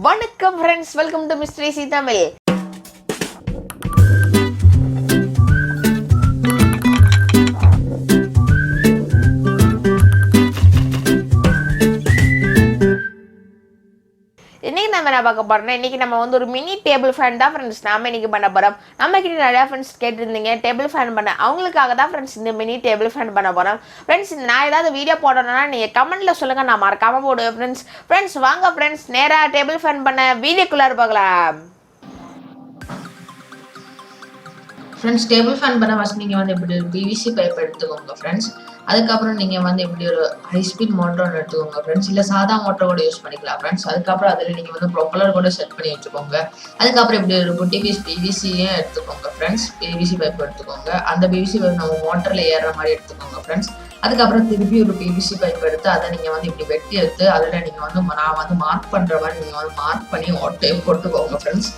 வணக்கம் friends, welcome to mister easy Tamil. இன்னைக்கு நம்ம என்ன பார்க்க போறோம்னா, இன்னைக்கு நம்ம வந்து ஒரு மினி டேபிள் ஃபேன் தான் ஃப்ரெண்ட்ஸ் நாம இன்னைக்கு பண்ண போறோம். நம்ம கிட்ட நிறைய ஃப்ரெண்ட்ஸ் கேட்டிருந்தீங்க டேபிள் ஃபேன் பண்ண, அவங்களுக்காக தான் ஃப்ரெண்ட்ஸ் இந்த மினி டேபிள் ஃபேன் பண்ண போறோம். ஃப்ரெண்ட்ஸ் நான் ஏதாவது வீடியோ போடணும்னா நீங்க கமெண்ட்ல சொல்லுங்க, நான் மறக்காம போடுவேன். ஃப்ரெண்ட்ஸ் வாங்க ஃப்ரெண்ட்ஸ் நேரா டேபிள் ஃபேன் பண்ண வீடியோக்குள்ளார பார்க்கலாம். ஃப்ரெண்ட்ஸ் டேபிள் ஃபேன் பண்ண ஃபஸ்ட் நீங்கள் வந்து இப்படி ஒரு பிவிசி பைப் எடுத்துக்கோங்க ஃப்ரெண்ட்ஸ். அதுக்கப்புறம் நீங்கள் வந்து இப்படி ஒரு ஹை ஸ்பீட் மோட்டர் ஒன்று எடுத்துக்கோங்க ஃப்ரெண்ட்ஸ். இல்லை சாதா மோட்டர் கூட யூஸ் பண்ணிக்கலாம் ஃப்ரெண்ட்ஸ். அதுக்கப்புறம் அதில் நீங்கள் வந்து ப்ரொப்பலர் கூட செட் பண்ணி வச்சுக்கோங்க. அதுக்கப்புறம் இப்படி ஒரு குட்டி பீஸ் பிவிசியே எடுத்துக்கோங்க ஃப்ரெண்ட்ஸ். பிவிசி பைப் எடுத்துக்கோங்க. அந்த பிவிசி பைப் நம்ம மோட்டரில் ஏறுற மாதிரி எடுத்துக்கோங்க ஃப்ரெண்ட்ஸ். அதுக்கப்புறம் திருப்பி ஒரு பிவிசி பைப் எடுத்து அதை நீங்கள் வந்து இப்படி வெட்டி எடுத்து அதில் நீங்கள் வந்து நான் வந்து மார்க் பண்ணுற மாதிரி நீங்கள் வந்து மார்க் பண்ணி ஓட்டையும் போட்டுக்கோங்க ஃப்ரெண்ட்ஸ்.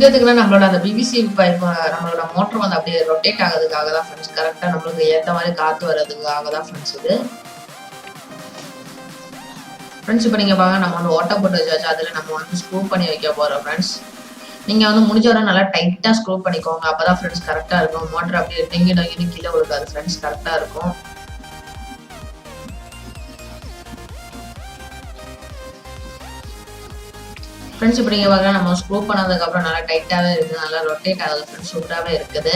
இதுக்குன்னா நம்மளோட அந்த பிவிசி பைப் நம்மளோட மோட்டர் வந்து அப்படியே ரொட்டேட் ஆகிறதுக்காக தான் ஃப்ரெண்ட்ஸ். கரெக்டாக நம்மளுக்கு ஏற்ற மாதிரி காற்று வர்றதுக்காக தான் ஃப்ரெண்ட்ஸ் இது. ஃப்ரெண்ட்ஸ் இப்போ நீங்கள் பாருங்க, நம்ம வந்து ஓட்டை போட்டு வச்சாச்சு. அதில் நம்ம வந்து ஸ்க்ரூ பண்ணி வைக்க போகிறோம் ஃப்ரெண்ட்ஸ். நீங்கள் வந்து முடிஞ்ச வரை நல்லா டைட்டாக ஸ்க்ரூ பண்ணிக்கோங்க. அப்போ தான் ஃப்ரெண்ட்ஸ் கரெக்டாக இருக்கும். மோட்டர் அப்படியே டெங்கி கீழே விழுக்காது ஃப்ரெண்ட்ஸ், கரெக்டாக இருக்கும். ஃப்ரெண்ட்ஸ் இப்போ நீங்கள் பார்க்கலாம், நம்ம ஸ்க்ரூ பண்ணதுக்கப்புறம் நல்லா டைட்டாகவே இருக்குது, நல்லா ரொட்டேட் ஆகுது ஃப்ரெண்ட்ஸ், சூப்பராகவே இருக்குது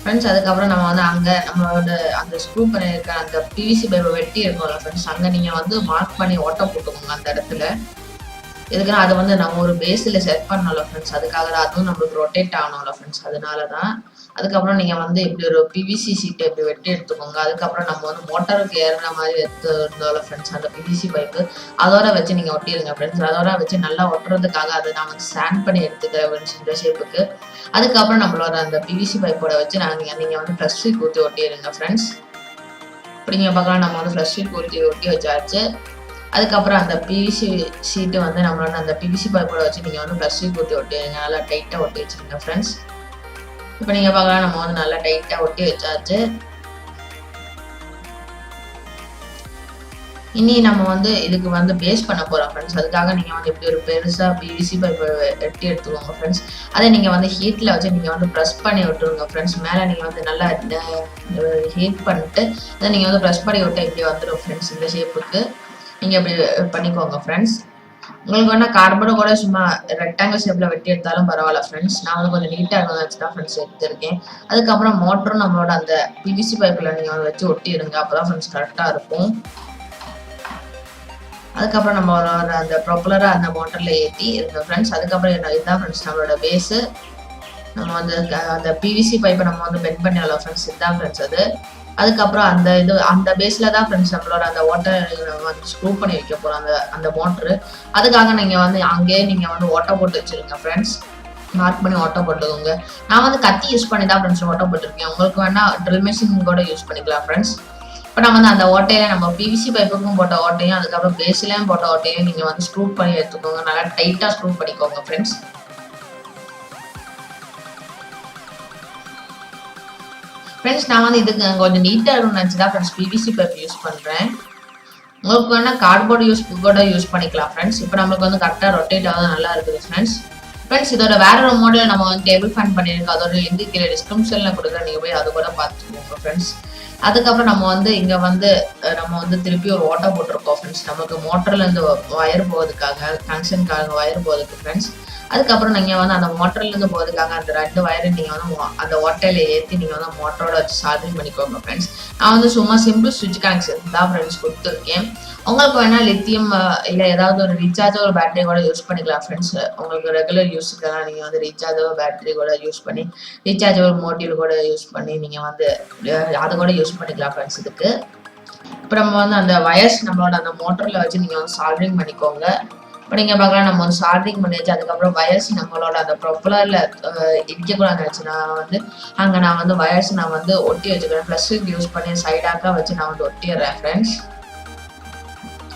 ஃப்ரெண்ட்ஸ். அதுக்கப்புறம் நம்ம வந்து அங்கே நம்மளோட அந்த ஸ்க்ரூ பண்ணியிருக்க அந்த பிவிசி பைப்பை வெட்டி இருக்கும்ல ஃப்ரெண்ட்ஸ், அங்கே நீங்கள் வந்து மார்க் பண்ணி ஓட்ட போட்டுக்கோங்க அந்த இடத்துல. எதுக்குன்னா அது வந்து நம்ம ஒரு பேஸில் செட் பண்ணோம்ல ஃப்ரெண்ட்ஸ், அதுக்காக தான் அதுவும் நம்மளுக்கு ரொட்டேட் ஆகணும்ல ஃப்ரெண்ட்ஸ், அதனால தான். அதுக்கப்புறம் நீங்கள் வந்து இப்படி ஒரு பிவிசி சீட்டை இப்படி வெட்டி எடுத்துக்கோங்க. அதுக்கப்புறம் நம்ம வந்து மோட்டருக்கு ஏறுற மாதிரி எடுத்து இருந்தோம்ல ஃப்ரெண்ட்ஸ், அந்த பிவிசி பைப்பு அதோட வச்சு நீங்கள் ஒட்டிடுங்க ஃப்ரெண்ட்ஸ். அதோட வச்சு நல்லா ஒட்டுறதுக்காக அதை நான் வந்து ஸ்டாண்ட் பண்ணி எடுத்துக்கிறேன் ஃப்ரெண்ட்ஸ் இந்த ஷேப்புக்கு. அதுக்கப்புறம் நம்மளோட அந்த பிவிசி பைப்போட வச்சு நீங்கள் வந்து ஃப்ரெஷ் ஷீட் ஊற்றி ஒட்டிடுங்க ஃப்ரெண்ட்ஸ். இப்படி நீங்கள் பார்க்கலாம், நம்ம வந்து ஃப்ரெஷ் ஷீட் ஒட்டி வச்சாச்சு. அதுக்கப்புறம் அந்த பிவிசி ஷீட்டு வந்து நம்மளோட அந்த பிவிசி பைப்போட வச்சு நீங்கள் வந்து ஃப்ரெஷ் ஷீட் ஊற்றி ஒட்டிடுங்க. நல்லா டைட்டாக ஒட்டி வச்சுருங்க ஃப்ரெண்ட்ஸ். இப்போ நீங்கள் பார்க்கலாம், நம்ம வந்து நல்லா டைட்டாக ஒட்டி வச்சாச்சு. இனி நம்ம வந்து இதுக்கு வந்து பேஸ் பண்ண போகிறோம் ஃப்ரெண்ட்ஸ். அதுக்காக நீங்கள் வந்து இப்படி ஒரு பெருசாக பிவிசி பைப்பை வெட்டி எடுத்துக்கோங்க ஃப்ரெண்ட்ஸ். அதை நீங்கள் வந்து ஹீட்டில் வச்சு நீங்கள் வந்து ப்ரெஸ் பண்ணி விட்டுருங்க ஃப்ரெண்ட்ஸ். மேலே நீங்கள் வந்து நல்லா ஹீட் பண்ணிட்டு அதை நீங்கள் வந்து ப்ரெஸ் பண்ணி விட்டு இப்படி வந்துடும் ஃப்ரெண்ட்ஸ். இந்த ஷேப்புக்கு நீங்கள் இப்படி பண்ணிக்கோங்க ஃப்ரெண்ட்ஸ். உங்களுக்கு வேணா கார்போர்டு கூட சும்மா ரெக்டாங்கிள் ஷேப்பில் வெட்டி எடுத்தாலும் பரவாயில்ல ஃப்ரெண்ட்ஸ். நான் வந்து கொஞ்சம் நீட்டாக இருந்துச்சு தான் ஃப்ரெண்ட்ஸ் எடுத்திருக்கேன். அதுக்கப்புறம் மோட்டரும் நம்மளோட அந்த பிவிசி பைப்பில் நீங்கள் வந்து வச்சு ஒட்டிடுங்க, அப்போ தான் ஃப்ரெண்ட்ஸ் கரெக்டாக இருக்கும். அதுக்கப்புறம் நம்ம அந்த ப்ரொப்பலரை அந்த மோட்டரில் ஏற்றி இருங்க ஃப்ரெண்ட்ஸ். அதுக்கப்புறம் இதுதான் ஃப்ரெண்ட்ஸ் நம்மளோட பேஸு. நம்ம வந்து அந்த பிவிசி பைப்பை நம்ம வந்து பெண்ட் பண்ணிடலாம் ஃப்ரெண்ட்ஸ், இதுதான் ஃப்ரெண்ட்ஸ் அது. அதுக்கப்புறம் அந்த பேஸில் தான் ஃப்ரெண்ட்ஸ் நம்மளோட அந்த ஓட்டை வந்து ஸ்க்ரூ பண்ணி வைக்க போகிறோம் அந்த மோட்ரு. அதுக்காக நீங்கள் வந்து அங்கேயே நீங்கள் வந்து ஓட்டை போட்டு வச்சுருங்க ஃப்ரெண்ட்ஸ். மார்க் பண்ணி ஓட்டை போட்டுக்கோங்க. நான் வந்து கத்தி யூஸ் பண்ணி தான் ஃப்ரெண்ட்ஸ் ஓட்டை போட்டிருக்கேன். உங்களுக்கு வேணால் ட்ரில் மிஷின் கூட யூஸ் பண்ணிக்கலாம் ஃப்ரெண்ட்ஸ். இப்போ நம்ம வந்து அந்த ஓட்டையில நம்ம பிவிசி பைப்புக்கும் போட்ட ஓட்டையும் அதுக்கப்புறம் பேஸ்லேயும் போட்ட ஓட்டையும் நீங்கள் வந்து ஸ்க்ரூ பண்ணி எடுத்துக்கோங்க. நல்லா டைட்டாக ஸ்க்ரூ பண்ணிக்கோங்க ஃப்ரெண்ட்ஸ். ஃப்ரெண்ட்ஸ் நான் வந்து இதுக்கு கொஞ்சம் நீட்டாக இருக்கும்னு நினச்சி தான் ஃப்ரெண்ட்ஸ் பிவிசி பைப் யூஸ் பண்ணுறேன். உங்களுக்கு வேணால் கார்ட்போர்டு கூட யூஸ் பண்ணிக்கலாம் ஃப்ரெண்ட்ஸ். இப்போ நம்மளுக்கு வந்து கரெக்டாக ரொட்டேட் ஆகுது, நல்லா இருக்குது ஃப்ரெண்ட்ஸ். ஃப்ரெண்ட்ஸ் இதோட வேற ஒரு மாடல் நம்ம வந்து டேபிள் ஃபேன் பண்ணியிருக்கோம். அதோட லிங்க் கீழே டிஸ்கிரிப்ஷனில் கொடுக்குறேன், நீங்கள் போய் அது கூட பார்த்துக்கோங்க ஃப்ரெண்ட்ஸ். அதுக்கப்புறம் நம்ம வந்து திருப்பி ஒரு ஓட்டை போட்டிருக்கோம் ஃப்ரெண்ட்ஸ். நமக்கு மோட்டர்லேருந்து வயர் போகிறதுக்காக கனெக்ஷனுக்காக வயர் போகிறதுக்கு ஃப்ரெண்ட்ஸ். அதுக்கப்புறம் நீங்கள் வந்து அந்த மோட்டர்லேருந்து போகிறதுக்காக அந்த 2 வயரை நீங்கள் வந்து அந்த ஓட்டையில் ஏற்றி நீங்கள் வந்து மோட்டரோட வச்சு சார்ஜிங் பண்ணிக்கோங்க ஃப்ரெண்ட்ஸ். நான் வந்து சும்மா சிம்பிள் ஸ்விட்ச் கனெக்ஷன் தான் ஃப்ரெண்ட்ஸ் கொடுத்துருக்கேன். உங்களுக்கு வேணால் லித்தியம் இல்லை ஏதாவது ஒரு ரீசார்ஜபிள் பேட்டரி கூட யூஸ் பண்ணிக்கலாம் ஃப்ரெண்ட்ஸ். உங்களுக்கு ரெகுலர் யூஸுக்கெல்லாம் நீங்கள் வந்து ரீசார்ஜபிள் பேட்டரி கூட யூஸ் பண்ணி ரீசார்ஜபிள் மோட்டிவ் கூட யூஸ் பண்ணி நீங்கள் வந்து அது கூட யூஸ் பண்ணிக்கலாம் ஃப்ரெண்ட்ஸ் இதுக்கு. இப்போ நம்ம வந்து அந்த வயர்ஸ் நம்மளோட அந்த மோட்டரில் வச்சு நீங்கள் வந்து சால்டரிங் பண்ணிக்கோங்க. இப்போ நீங்கள் பார்க்கலாம், நம்ம வந்து சால்டரிங் பண்ணியாச்சு. அதுக்கப்புறம் வயர்ஸ் நம்மளோட அந்த ப்ரொப்பலரில் இடிக்கக்கூடாதுன்னு வச்சு நான் வந்து வயர்ஸ் நான் வந்து ஒட்டி வச்சுக்கிறேன். ப்ளஸ்ஸுக்கு யூஸ் பண்ணி சைடாக்காக வச்சு நான் வந்து ஒட்டிடுறேன் ஃப்ரெண்ட்ஸ்.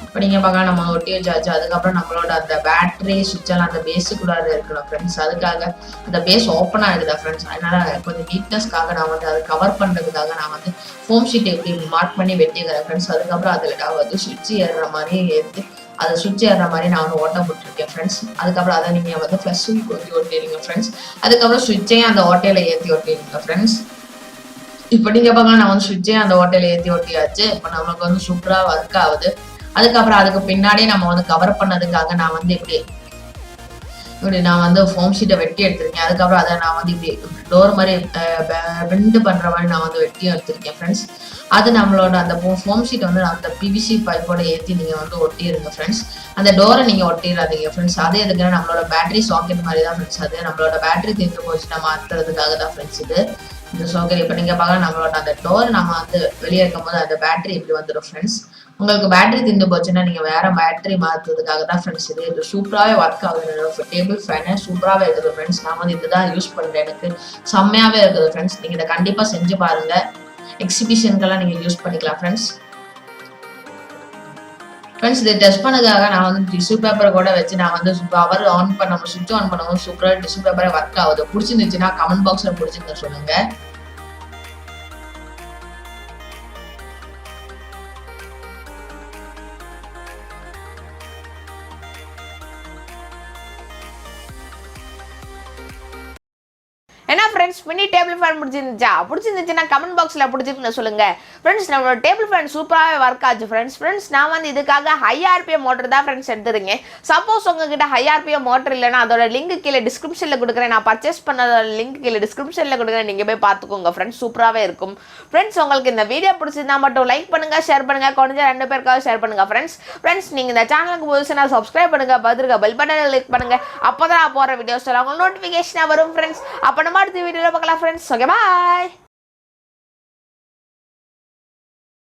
இப்போ நீங்கள் பார்க்கலாம், நம்ம ஒட்டி வச்சாச்சு. அதுக்கப்புறம் நம்மளோட அந்த பேட்டரி சுவிட்செல்லாம் அந்த பேஸுக்குள்ளார இருக்கணும் ஃப்ரெண்ட்ஸ். அதுக்காக அந்த பேஸ் ஓப்பனாக இருக்குதா ஃப்ரெண்ட்ஸ், அதனால் கொஞ்சம் நீட்னஸ்க்காக நான் வந்து அதை கவர் பண்ணுறதுக்காக நான் வந்து ஃபோம் ஷீட் எப்படி மார்க் பண்ணி வெட்டிக்கிறேன் ஃப்ரெண்ட்ஸ். அதுக்கப்புறம் அதில் நான் வந்து சுவிட்ச் ஏறுற மாதிரி எடுத்து அதை சுவிட்ச் ஏறுற மாதிரி நான் வந்து ஓட்டை போட்டிருக்கேன் ஃப்ரெண்ட்ஸ். அதுக்கப்புறம் அதை நீங்கள் வந்து ப்ளஸ் ஒட்டிடுங்க ஃப்ரெண்ட்ஸ். அதுக்கப்புறம் சுவிட்சையும் அந்த ஓட்டையில ஏற்றி ஒட்டிடுங்க ஃப்ரெண்ட்ஸ். இப்போ நீங்கள் பார்க்கலாம் நான் வந்து சுவிட்சையும் அந்த ஓட்டையில ஏற்றி ஒட்டியாச்சு. இப்போ நமக்கு வந்து சூப்பராக ஒர்க் ஆகுது. அதுக்கப்புறம் அதுக்கு பின்னாடி நம்ம வந்து கவர் பண்ணதுக்காக நான் வந்து இப்படி நான் வந்து ஃபோம் ஷீட்டை வெட்டி எடுத்திருக்கேன். அதுக்கப்புறம் அதை நான் வந்து இப்படி டோர் மாதிரி பெண்டு பண்ணுற மாதிரி நான் வந்து வெட்டியும் எடுத்திருக்கேன் ஃப்ரெண்ட்ஸ். அது நம்மளோட அந்த ஃபோம் ஷீட் வந்து அந்த பிவிசி பைப்போட ஏற்றி நீங்கள் வந்து ஒட்டிடுங்க ஃப்ரெண்ட்ஸ். அந்த டோரை நீங்கள் ஒட்டிடாதீங்க ஃப்ரெண்ட்ஸ். அதே எதுக்குன்னா நம்மளோட பேட்டரி சாக்கெட் மாதிரி தான் ஃப்ரெண்ட்ஸ். அது நம்மளோட பேட்டரி தீர்ந்து போச்சுன்னா மாற்றுறதுக்காக தான் ஃப்ரெண்ட்ஸ் இந்த சாக்கெட். இப்போ நீங்கள் பார்க்கலாம் நம்மளோட அந்த டோர் நம்ம வந்து வெளியே இருக்கும்போது அந்த பேட்டரி இப்படி வந்துடும் ஃப்ரெண்ட்ஸ். உங்களுக்கு பேட்டரி தீர்ந்து போச்சுன்னா நீங்கள் வேற பேட்டரி மாற்றுறதுக்காக தான் ஃப்ரெண்ட்ஸ் இது சூப்பராகவே ஒர்க் ஆகுது. டேபிள் ஃபேனு சூப்பராகவே இருக்குது ஃப்ரெண்ட்ஸ். நான் வந்து இதுதான் யூஸ் பண்ணுறேன். எனக்கு செம்மையாகவே இருக்குது ஃப்ரெண்ட்ஸ். நீங்கள் இதை கண்டிப்பாக செஞ்சு பாருங்க. எக்ஸிபிஷனுக்கெல்லாம் நீங்கள் யூஸ் பண்ணிக்கலாம் ஃப்ரெண்ட்ஸ். ஃப்ரெண்ட்ஸ் இதை டெஸ்ட் பண்ணதுக்காக நான் வந்து டிஷ்யூ பேப்பர் கூட வச்சு நான் வந்து பவர் ஆன் பண்ணணும், சுவிட்ச் ஆன் பண்ணவும் சூப்பராக டிஷ்யூ பேப்பரே ஒர்க் ஆகுது. பிடிச்சிருந்துச்சுன்னா கமெண்ட் பாக்ஸில் பிடிச்சிருந்த சொல்லுங்க. என்ன ஃப்ரெண்ட்ஸ் மினி டேபிள் ஃபேன் பிடிச்சிருந்துச்சுன்னா கமெண்ட் பாக்ஸில் பிடிச்சிருக்குன்னு சொல்லுங்க ஃப்ரெண்ட்ஸ். நம்மளோட டேபிள் ஃபேன் சூப்பராகவே ஒர்க் ஆச்சு ஃப்ரெண்ட்ஸ். நான் வந்து இதுக்காக ஹை ஆர்பிஎம் மோட்டர் தான் ஃப்ரெண்ட்ஸ் எடுத்துருங்க. சப்போஸ் உங்ககிட்ட ஹை ஆர்பிஎம் மோட்டர் இல்லைன்னா அதோட லிங்க் கீழே டிஸ்கிரிப்ஷனில் கொடுக்குறேன். நான் பர்ச்சேஸ் பண்ண லிங்க் கீழே டிஸ்கிரிப்ஷனில் கொடுக்குறேன். நீங்கள் போய் பார்த்துக்கோங்க ஃப்ரெண்ட்ஸ். சூப்பராகவே இருக்கும் ஃப்ரெண்ட்ஸ். உங்களுக்கு இந்த வீடியோ பிடிச்சிருந்தா மட்டும் லைக் பண்ணுங்க, ஷேர் பண்ணுங்க, கொஞ்சம் 2 பேருக்காக ஷேர் பண்ணுங்க ஃப்ரெண்ட்ஸ். நீங்கள் இந்த சேனலுக்கு புதுசுனா சப்ஸ்கிரைப் பண்ணுங்க, பார்த்துருக்க பெல் பட்டனை கிளிக் பண்ணுங்க. அப்போ தான் நான் போகிற வீடியோஸ் உங்களுக்கு நோட்டிஃபிகேஷனாக வரும் ஃப்ரெண்ட்ஸ். அப்போ நம்ம அடுத்த வீடியோவில் பார்க்கலாம் ஃப்ரெண்ட்ஸ். Okay bye.